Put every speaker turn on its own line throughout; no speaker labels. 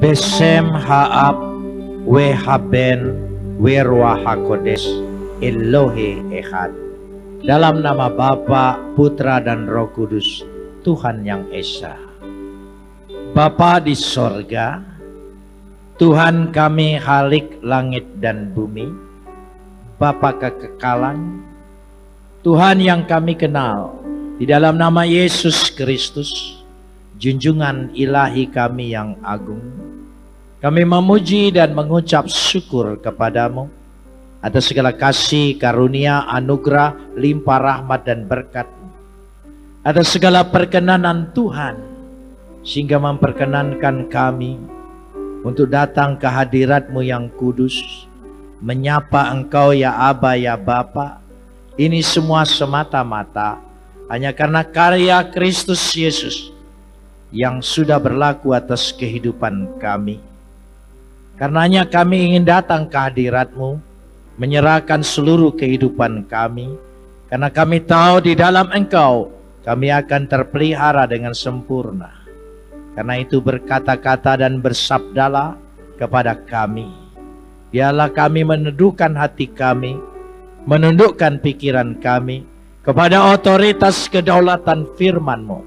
Besem Haab Wehaben Werwa Hakodes Elohe Echad. Dalam nama Bapa, Putra dan Roh Kudus, Tuhan yang Esa. Bapa di sorga, Tuhan kami Khalik langit dan bumi, Bapa kekekalan, Tuhan yang kami kenal, di dalam nama Yesus Kristus, junjungan ilahi kami yang agung, kami memuji dan mengucap syukur kepadamu atas segala kasih, karunia, anugerah, limpah rahmat dan berkat, atas segala perkenanan Tuhan, sehingga memperkenankan kami untuk datang ke hadirat-Mu yang kudus, menyapa Engkau ya Aba ya Bapa. Ini semua semata-mata hanya karena karya Kristus Yesus yang sudah berlaku atas kehidupan kami. Karenanya kami ingin datang ke hadirat-Mu, menyerahkan seluruh kehidupan kami, karena kami tahu di dalam Engkau kami akan terpelihara dengan sempurna. Karena itu berkata-kata dan bersabdalah kepada kami. Biarlah kami meneduhkan hati kami, menundukkan pikiran kami kepada otoritas kedaulatan firman-Mu.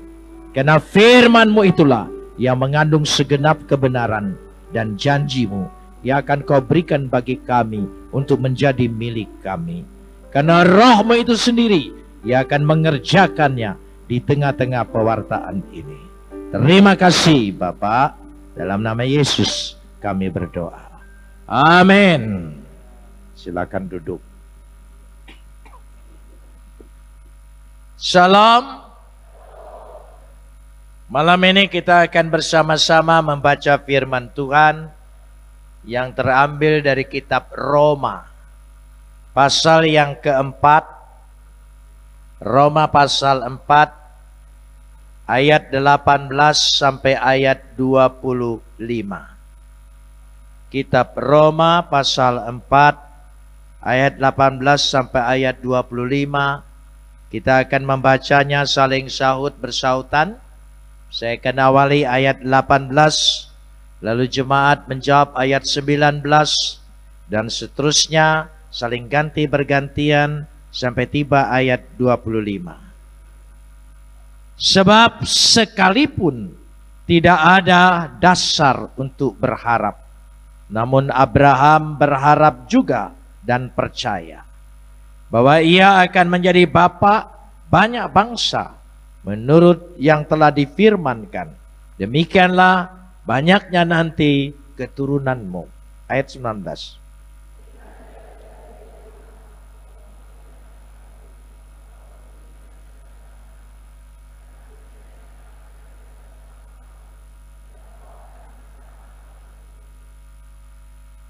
Karena firman-Mu itulah yang mengandung segenap kebenaran dan janji-Mu yang akan Kau berikan bagi kami untuk menjadi milik kami. Karena Roh-Mu itu sendiri yang akan mengerjakannya di tengah-tengah pewartaan ini. Terima kasih Bapa, dalam nama Yesus kami berdoa. Amin. Silakan duduk. Salam. Malam ini kita akan bersama-sama membaca firman Tuhan yang terambil dari kitab Roma, pasal yang keempat. Roma pasal 4 ayat 18 sampai ayat 25. Kitab Roma pasal 4 ayat 18 sampai ayat 25. Kita akan membacanya saling sahut bersautan. Saya akan awali ayat 18, lalu jemaat menjawab ayat 19, dan seterusnya saling ganti bergantian sampai tiba ayat 25. Sebab sekalipun tidak ada dasar untuk berharap, namun Abraham berharap juga dan percaya bahwa ia akan menjadi bapa banyak bangsa menurut yang telah difirmankan. Demikianlah banyaknya nanti keturunanmu. Ayat 19.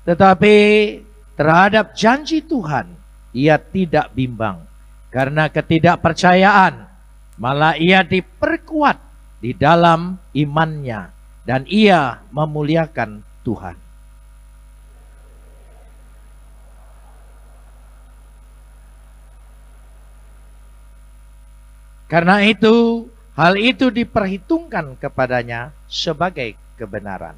Tetapi terhadap janji Tuhan ia tidak bimbang, karena ketidakpercayaan malah ia diperkuat di dalam imannya, dan ia memuliakan Tuhan. Karena itu, hal itu diperhitungkan kepadanya sebagai kebenaran.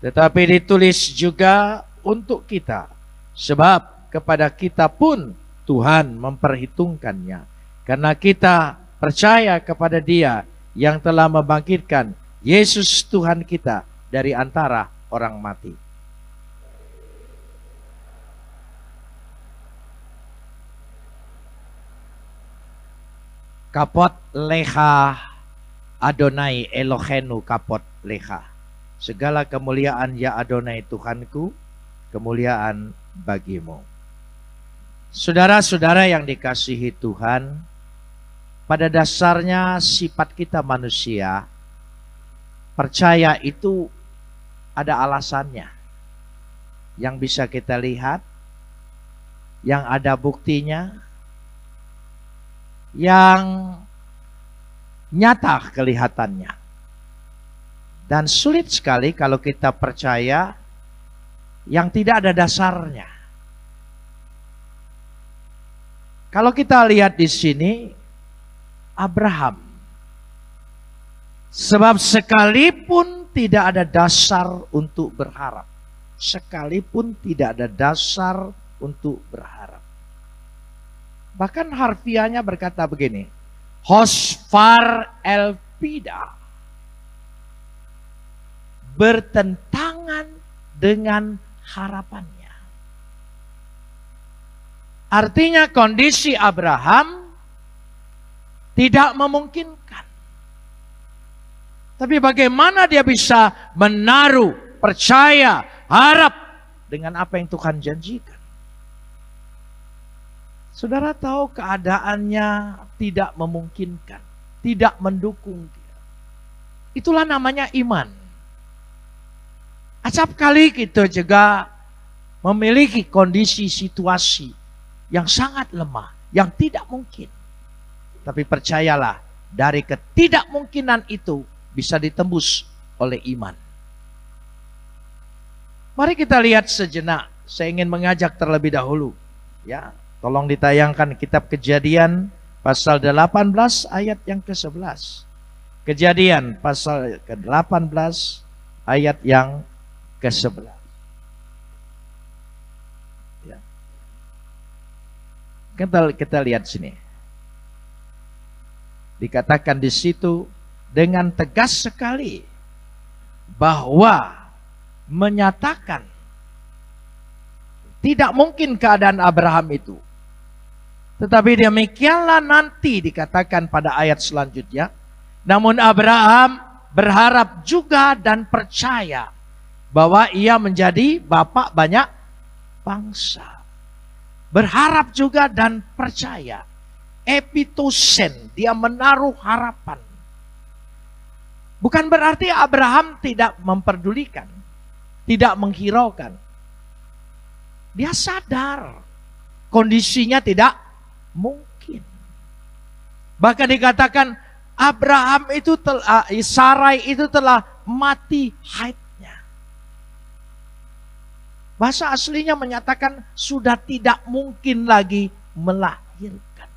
Tetapi ditulis juga untuk kita, sebab kepada kita pun Tuhan memperhitungkannya, karena kita percaya kepada Dia yang telah membangkitkan Yesus Tuhan kita dari antara orang mati. Kapot leha Adonai Elohenu kapot leha. Segala kemuliaan ya Adonai Tuhanku, kemuliaan bagimu. Saudara-saudara yang dikasihi Tuhan, pada dasarnya sifat kita manusia, percaya itu ada alasannya. Yang bisa kita lihat, yang ada buktinya, yang nyata kelihatannya. Dan sulit sekali kalau kita percaya yang tidak ada dasarnya. Kalau kita lihat di sini, Abraham. Sebab sekalipun tidak ada dasar untuk berharap. Sekalipun tidak ada dasar untuk berharap. Bahkan harfiahnya berkata begini. Hosfar elpida. Bertentangan dengan harapannya. Artinya kondisi Abraham tidak memungkinkan. Tapi bagaimana dia bisa menaruh, percaya, harap dengan apa yang Tuhan janjikan. Saudara tahu keadaannya tidak memungkinkan, tidak mendukung dia. Itulah namanya iman. Acap kali kita juga memiliki kondisi situasi yang sangat lemah, yang tidak mungkin. Tapi percayalah, dari ketidakmungkinan itu bisa ditembus oleh iman. Mari kita lihat sejenak. Saya ingin mengajak terlebih dahulu. Ya, tolong ditayangkan kitab Kejadian pasal 18 ayat yang ke-11. Kejadian pasal ke-18 ayat yang ke-11. Kita lihat sini. Dikatakan di situ dengan tegas sekali bahwa menyatakan tidak mungkin keadaan Abraham itu. Tetapi demikianlah nanti dikatakan pada ayat selanjutnya. Namun Abraham berharap juga dan percaya bahwa ia menjadi bapak banyak bangsa. Berharap juga dan percaya. Epitosen, dia menaruh harapan. Bukan berarti Abraham tidak memperdulikan, tidak menghiraukan. Dia sadar kondisinya tidak mungkin. Bahkan dikatakan Abraham itu Sarai itu telah mati haidnya. Bahasa aslinya menyatakan sudah tidak mungkin lagi melahirkan.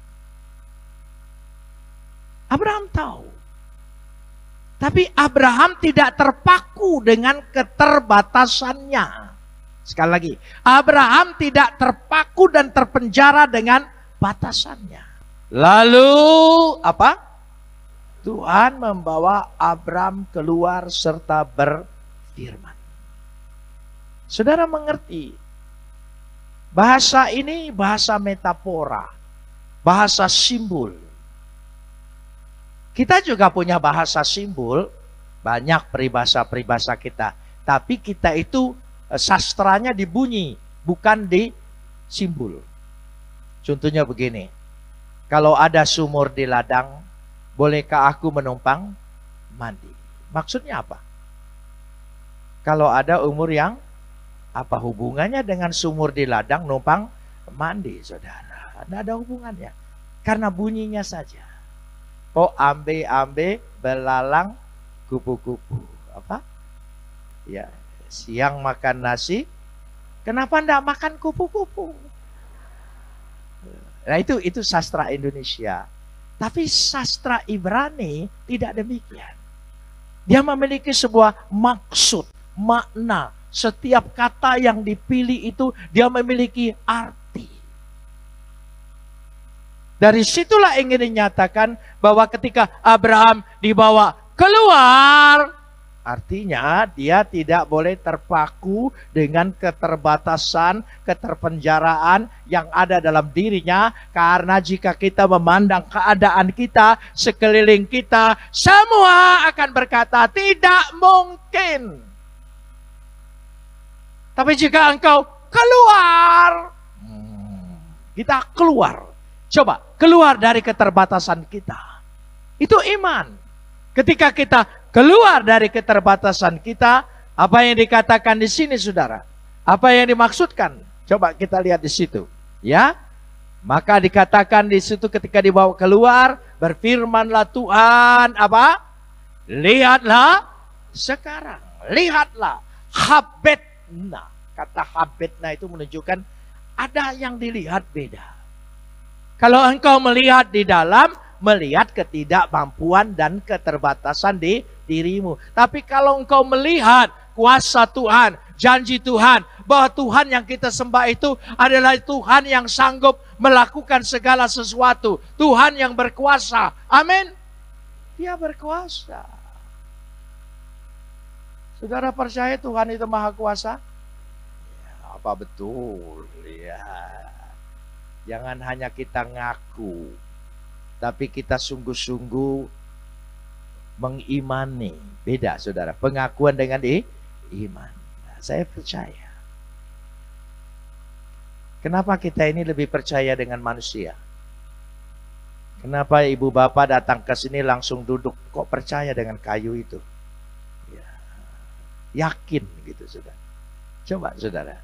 Abraham tahu. Tapi Abraham tidak terpaku dengan keterbatasannya. Sekali lagi, Abraham tidak terpaku dan terpenjara dengan batasannya. Lalu apa? Tuhan membawa Abraham keluar serta berfirman. Saudara mengerti, bahasa ini bahasa metafora, bahasa simbol. Kita juga punya bahasa simbol, banyak peribahasa-peribahasa kita. Tapi kita itu sastranya di bunyi, bukan di simbol. Contohnya begini, kalau ada sumur di ladang, bolehkah aku menumpang mandi? Maksudnya apa? Kalau ada umur yang apa hubungannya dengan sumur di ladang numpang mandi, saudara? Tidak ada hubungannya. Karena bunyinya saja. Oh, ambe-ambe belalang kupu-kupu. Apa? Ya, siang makan nasi, kenapa tidak makan kupu-kupu? Nah, itu sastra Indonesia. Tapi sastra Ibrani tidak demikian. Dia memiliki sebuah maksud, makna. Setiap kata yang dipilih itu dia memiliki arti. Dari situlah ingin dinyatakan bahwa ketika Abraham dibawa keluar, artinya dia tidak boleh terpaku dengan keterbatasan, keterpenjaraan yang ada dalam dirinya. Karena jika kita memandang keadaan kita, sekeliling kita, semua akan berkata tidak mungkin. Tapi jika engkau keluar, kita keluar. Coba keluar dari keterbatasan kita. Itu iman. Ketika kita keluar dari keterbatasan kita, apa yang dikatakan di sini, saudara? Apa yang dimaksudkan? Coba kita lihat di situ, ya. Maka dikatakan di situ ketika dibawa keluar, berfirmanlah Tuhan, apa? Lihatlah sekarang, lihatlah habet. Nah, kata habetna itu menunjukkan ada yang dilihat beda. Kalau engkau melihat di dalam, melihat ketidakmampuan dan keterbatasan di dirimu. Tapi kalau engkau melihat kuasa Tuhan, janji Tuhan, bahwa Tuhan yang kita sembah itu adalah Tuhan yang sanggup melakukan segala sesuatu. Tuhan yang berkuasa. Amin. Dia berkuasa. Saudara percaya Tuhan itu maha kuasa? Ya, apa betul? Ya. Jangan hanya kita ngaku, tapi kita sungguh-sungguh mengimani. Beda, saudara. Pengakuan dengan iman. Nah, saya percaya. Kenapa kita ini lebih percaya dengan manusia? Kenapa ibu bapak datang ke sini langsung duduk? Kok percaya dengan kayu itu? Ya, yakin gitu, saudara. Coba, saudara.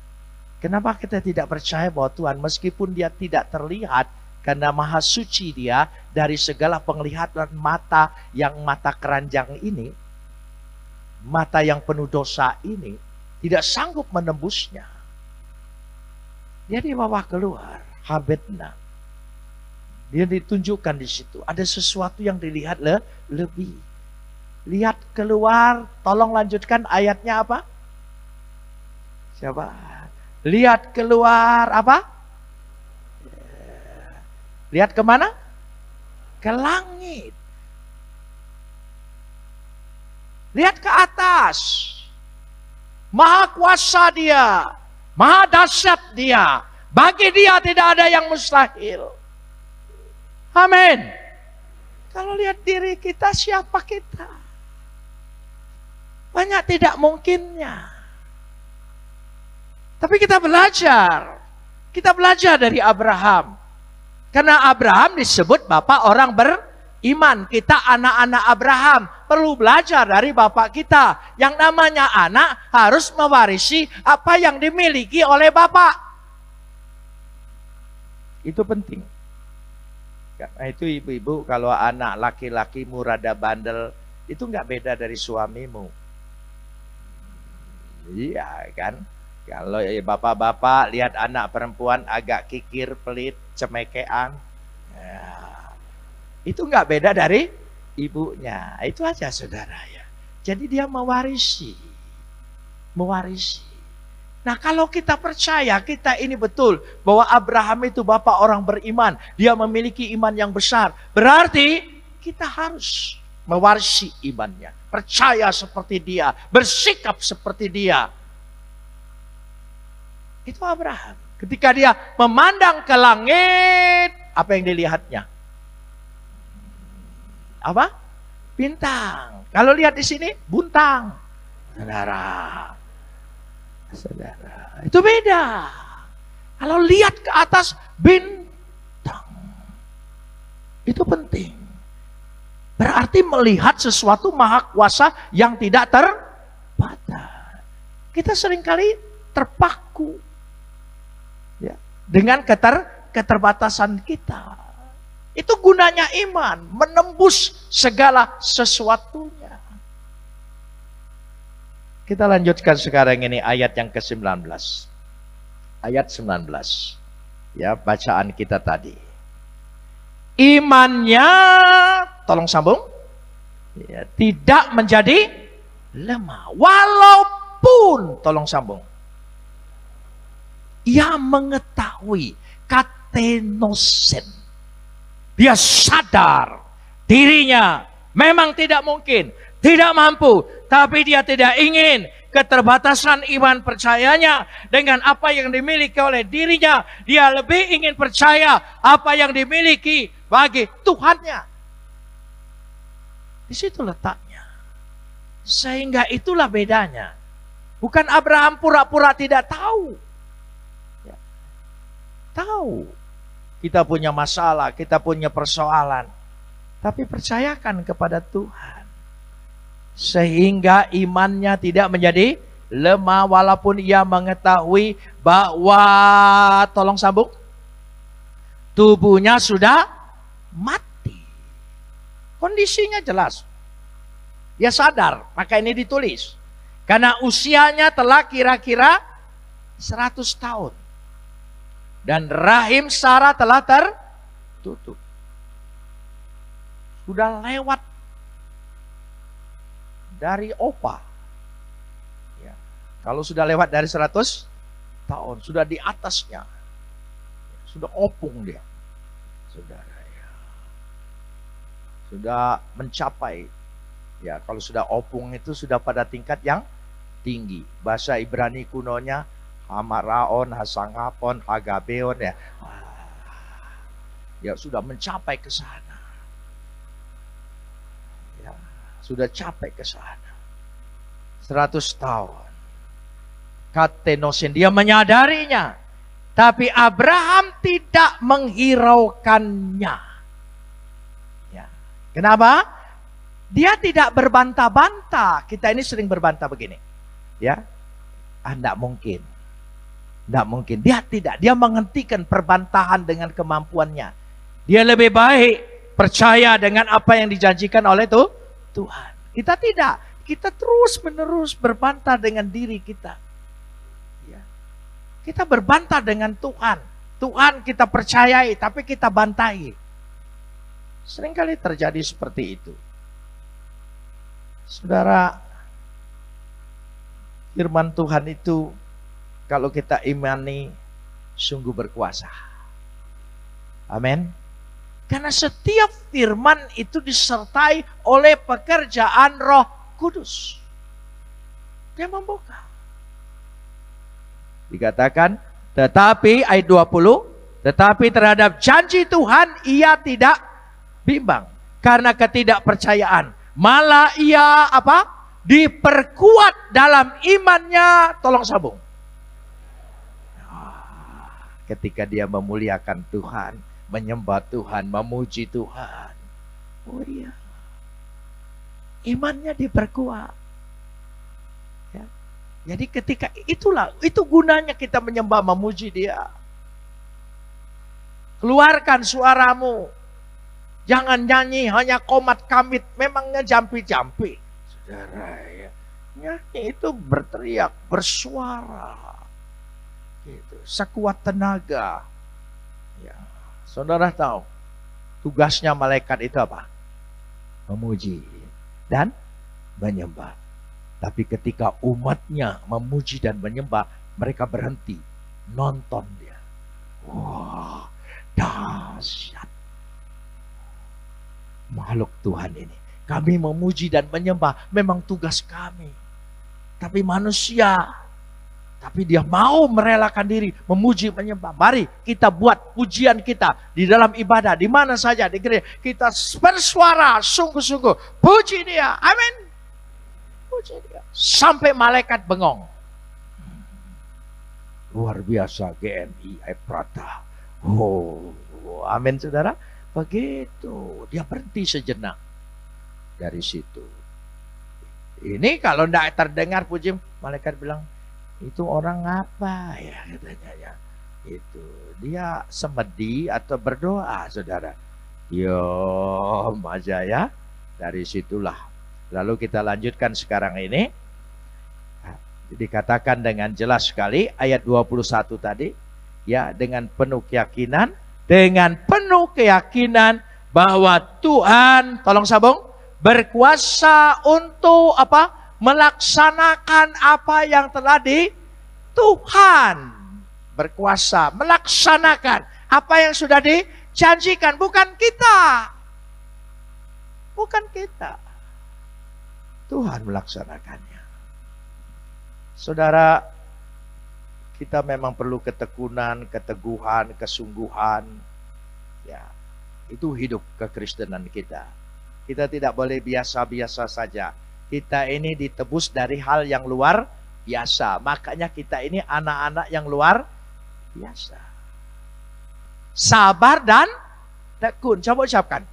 Kenapa kita tidak percaya bahwa Tuhan, meskipun dia tidak terlihat, karena maha suci dia dari segala penglihatan mata yang mata keranjang ini, mata yang penuh dosa ini, tidak sanggup menembusnya. Dia dibawa keluar, Habetna. Dia ditunjukkan di situ. Ada sesuatu yang dilihat lebih. Lihat keluar, tolong lanjutkan ayatnya apa? Coba. Lihat keluar apa? Lihat kemana? Ke langit. Lihat ke atas. Maha kuasa dia. Maha dahsyat dia. Bagi dia tidak ada yang mustahil. Amin. Kalau lihat diri kita, siapa kita? Banyak tidak mungkinnya. Tapi kita belajar. Kita belajar dari Abraham. Karena Abraham disebut bapak orang beriman. Kita anak-anak Abraham. Perlu belajar dari bapak kita. Yang namanya anak harus mewarisi apa yang dimiliki oleh bapak. Itu penting. Karena itu ibu-ibu, kalau anak laki-lakimu rada bandel, itu nggak beda dari suamimu. Iya kan? Kalau bapak-bapak lihat anak perempuan agak kikir, pelit, cemekean, ya, itu nggak beda dari ibunya. Itu aja, saudara ya. Jadi dia mewarisi. Nah, kalau kita percaya, kita ini betul bahwa Abraham itu bapak orang beriman, dia memiliki iman yang besar, berarti kita harus mewarisi imannya, percaya seperti dia, bersikap seperti dia. Itu Abraham. Ketika dia memandang ke langit, apa yang dilihatnya? Apa? Bintang. Kalau lihat di sini, buntang. Saudara. Itu beda. Kalau lihat ke atas, bintang. Itu penting. Berarti melihat sesuatu maha kuasa yang tidak terbatas. Kita seringkali terpaku ya, dengan keterbatasan kita. Itu gunanya iman, menembus segala sesuatunya. Kita lanjutkan sekarang ini ayat yang ke-19. Ayat 19. Ya, bacaan kita tadi. Imannya, tolong sambung, ya, tidak menjadi lemah. Walaupun, tolong sambung, ia mengetahui, katenosen. Dia sadar dirinya memang tidak mungkin, tidak mampu, tapi dia tidak ingin keterbatasan iman percayanya dengan apa yang dimiliki oleh dirinya. Dia lebih ingin percaya apa yang dimiliki bagi Tuhannya. Di situ letaknya. Sehingga itulah bedanya. Bukan Abraham pura-pura tidak tahu. Ya. Tahu. Kita punya masalah, kita punya persoalan. Tapi percayakan kepada Tuhan. Sehingga imannya tidak menjadi lemah walaupun ia mengetahui bahwa, tolong sambung, tubuhnya sudah mati. Kondisinya jelas. Dia sadar, maka ini ditulis. Karena usianya telah kira-kira 100 tahun. Dan rahim Sarah telah tutup. Sudah lewat dari opa. Ya. Kalau sudah lewat dari 100 tahun, sudah di atasnya. Sudah opung dia. Saudara ya. Sudah mencapai. Ya, kalau sudah opung itu sudah pada tingkat yang tinggi. Bahasa Ibrani kunonya Hamaraon, Hasangapon, Hagabeon ya. Ya sudah mencapai ke sana. Ya, sudah capai ke sana. 100 tahun. Katenosin, dia menyadarinya. Tapi Abraham tidak menghiraukannya. Ya. Kenapa? Dia tidak berbantah-bantah. Kita ini sering berbantah begini. Ya, tidak mungkin. Tidak mungkin. Dia tidak. Dia menghentikan perbantahan dengan kemampuannya. Dia lebih baik percaya dengan apa yang dijanjikan oleh Tuhan. Kita tidak. Kita terus-menerus berbantah dengan diri kita. Ya. Kita berbantah dengan Tuhan. Tuhan kita percayai, tapi kita bantahi. Seringkali terjadi seperti itu. Saudara, firman Tuhan itu kalau kita imani sungguh berkuasa. Amin. Karena setiap firman itu disertai oleh pekerjaan Roh Kudus. Dia membuka. Dikatakan, tetapi ayat 20, tetapi terhadap janji Tuhan ia tidak bimbang karena ketidakpercayaan. Malah ia apa? Diperkuat dalam imannya. Tolong sambung. Ketika dia memuliakan Tuhan, menyembah Tuhan, memuji Tuhan. Oh iya. Imannya diperkuat. Ya. Jadi ketika itu gunanya kita menyembah, memuji Dia. Keluarkan suaramu. Jangan nyanyi hanya komat kamit, memangnya jampi-jampi. Saudara ya. Nyanyi itu berteriak, bersuara. Gitu, sekuat tenaga. Ya. Saudara tahu, tugasnya malaikat itu apa? Memuji dan menyembah. Tapi ketika umatnya memuji dan menyembah, mereka berhenti nonton dia. Wah, dahsyat. Makhluk Tuhan ini. Kami memuji dan menyembah memang tugas kami. Tapi manusia, tapi dia mau merelakan diri memuji menyembah. Mari kita buat pujian kita di dalam ibadah, di mana saja di gereja. Kita bersuara sungguh-sungguh puji Dia. Amin. Puji Dia sampai malaikat bengong. Luar biasa GMI Prata. Oh, amin saudara. Begitu, dia berhenti sejenak dari situ. Ini kalau tidak terdengar puji, malaikat bilang, itu orang apa ya katanya ya. Itu dia semedi atau berdoa, saudara. Yo, aja ya. Dari situlah. Lalu kita lanjutkan sekarang ini. Dikatakan dengan jelas sekali ayat 21 tadi, ya, dengan penuh keyakinan. Dengan penuh keyakinan bahwa Tuhan, tolong sambung, berkuasa untuk apa? Melaksanakan apa yang telah di Tuhan. Berkuasa melaksanakan apa yang sudah dijanjikan, bukan kita. Bukan kita. Tuhan melaksanakannya. Saudara, kita memang perlu ketekunan, keteguhan, kesungguhan. Ya, itu hidup kekristenan kita. Kita tidak boleh biasa-biasa saja. Kita ini ditebus dari hal yang luar biasa. Makanya kita ini anak-anak yang luar biasa. Sabar dan tekun. Coba ucapkan.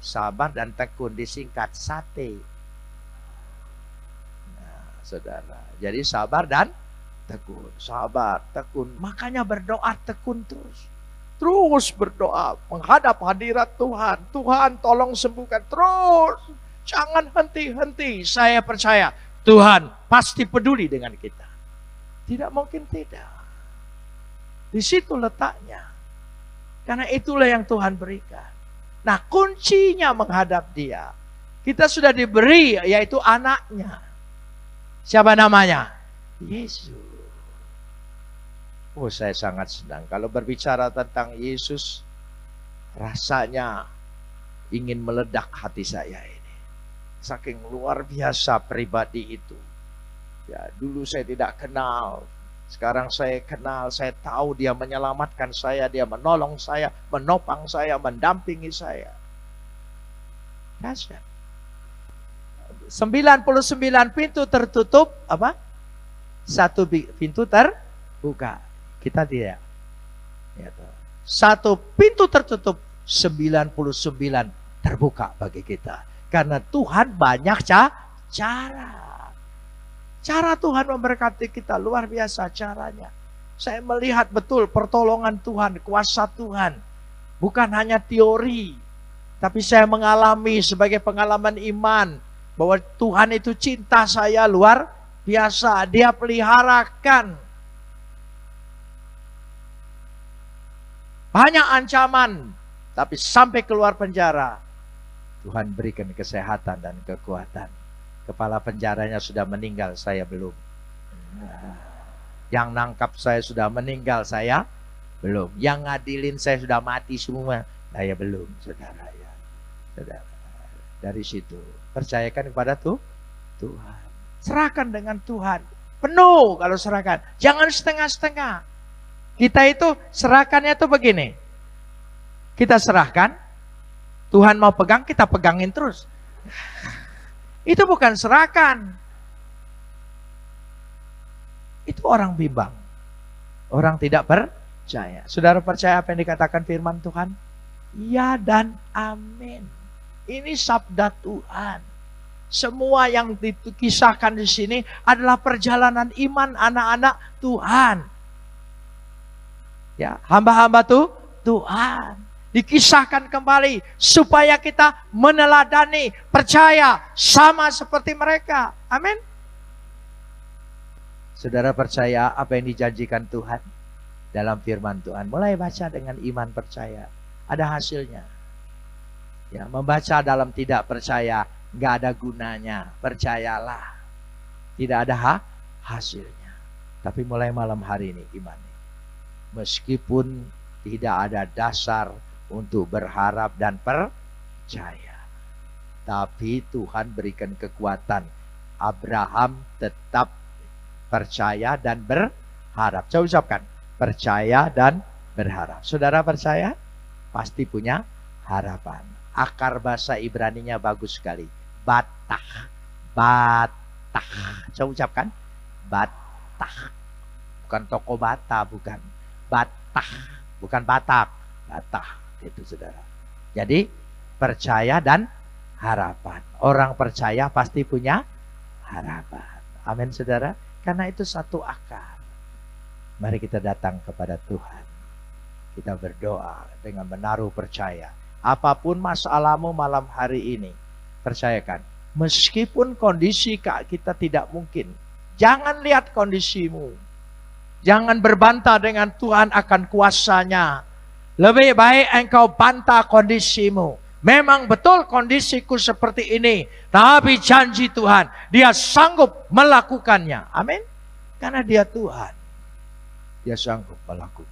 Sabar dan tekun disingkat sate. Saudara, jadi sabar dan tekun, sabar, tekun. Makanya berdoa tekun terus berdoa menghadap hadirat Tuhan. Tuhan tolong sembuhkan terus, jangan henti-henti. Saya percaya Tuhan pasti peduli dengan kita. Tidak mungkin tidak. Di situ letaknya.
Karena itulah yang Tuhan berikan. Nah, kuncinya menghadap Dia. Kita sudah diberi, yaitu anaknya. Siapa namanya? Yesus. Oh, saya sangat senang. Kalau berbicara tentang Yesus, rasanya ingin meledak hati saya ini. Saking luar biasa pribadi itu. Ya, dulu saya tidak kenal. Sekarang saya kenal, saya tahu Dia menyelamatkan saya, Dia menolong saya, menopang saya, mendampingi saya. Dahsyat. 99 pintu tertutup, apa? 1 pintu terbuka. Kita tidak. Ya, 1 pintu tertutup, 99 terbuka bagi kita. Karena Tuhan banyak cara. Cara Tuhan memberkati kita luar biasa caranya. Saya melihat betul pertolongan Tuhan, kuasa Tuhan. Bukan hanya teori, tapi saya mengalami sebagai pengalaman iman bahwa Tuhan itu cinta saya luar biasa. Dia peliharakan. Banyak ancaman, tapi sampai keluar penjara, Tuhan berikan kesehatan dan kekuatan. Kepala penjaranya sudah meninggal, saya belum. Yang nangkap saya sudah meninggal, saya belum. Yang ngadilin saya sudah mati semua, saya belum, saudara ya. Saudara. Dari situ, percayakan kepada Tuhan. Serahkan dengan Tuhan. Penuh kalau serahkan. Jangan setengah-setengah. Kita itu serahkannya tuh begini. Kita serahkan, Tuhan mau pegang, kita pegangin terus. Itu bukan serahkan. Itu orang bimbang. Orang tidak percaya. Saudara percaya apa yang dikatakan firman Tuhan? Ya dan amin. Ini sabda Tuhan. Semua yang dikisahkan di sini adalah perjalanan iman anak-anak Tuhan. Ya, hamba-hamba Tuhan. Dikisahkan kembali supaya kita meneladani, percaya sama seperti mereka. Amin. Saudara percaya apa yang dijanjikan Tuhan dalam firman Tuhan. Mulai baca dengan iman percaya. Ada hasilnya. Ya, membaca dalam tidak percaya nggak ada gunanya. Percayalah. Tidak ada hasilnya. Tapi mulai malam hari ini iman. Meskipun tidak ada dasar untuk berharap dan percaya, tapi Tuhan berikan kekuatan. Abraham tetap percaya dan berharap. Coba ucapkan, percaya dan berharap. Saudara percaya? Pasti punya harapan. Akar bahasa Ibraninya bagus sekali. Batah. Batah. Coba ucapkan, batah. Bukan toko bata, bukan. Batah. Bukan Batak. Batah. Itu saudara. Jadi percaya dan harapan. Orang percaya pasti punya harapan. Amin saudara. Karena itu satu akar. Mari kita datang kepada Tuhan. Kita berdoa dengan menaruh percaya. Apapun masalahmu malam hari ini, percayakan. Meskipun kondisi kita tidak mungkin, jangan lihat kondisimu. Jangan berbantah dengan Tuhan akan kuasanya. Lebih baik engkau bantah kondisimu. Memang betul kondisiku seperti ini. Tapi janji Tuhan, Dia sanggup melakukannya. Amin. Karena Dia Tuhan. Dia sanggup melakukan.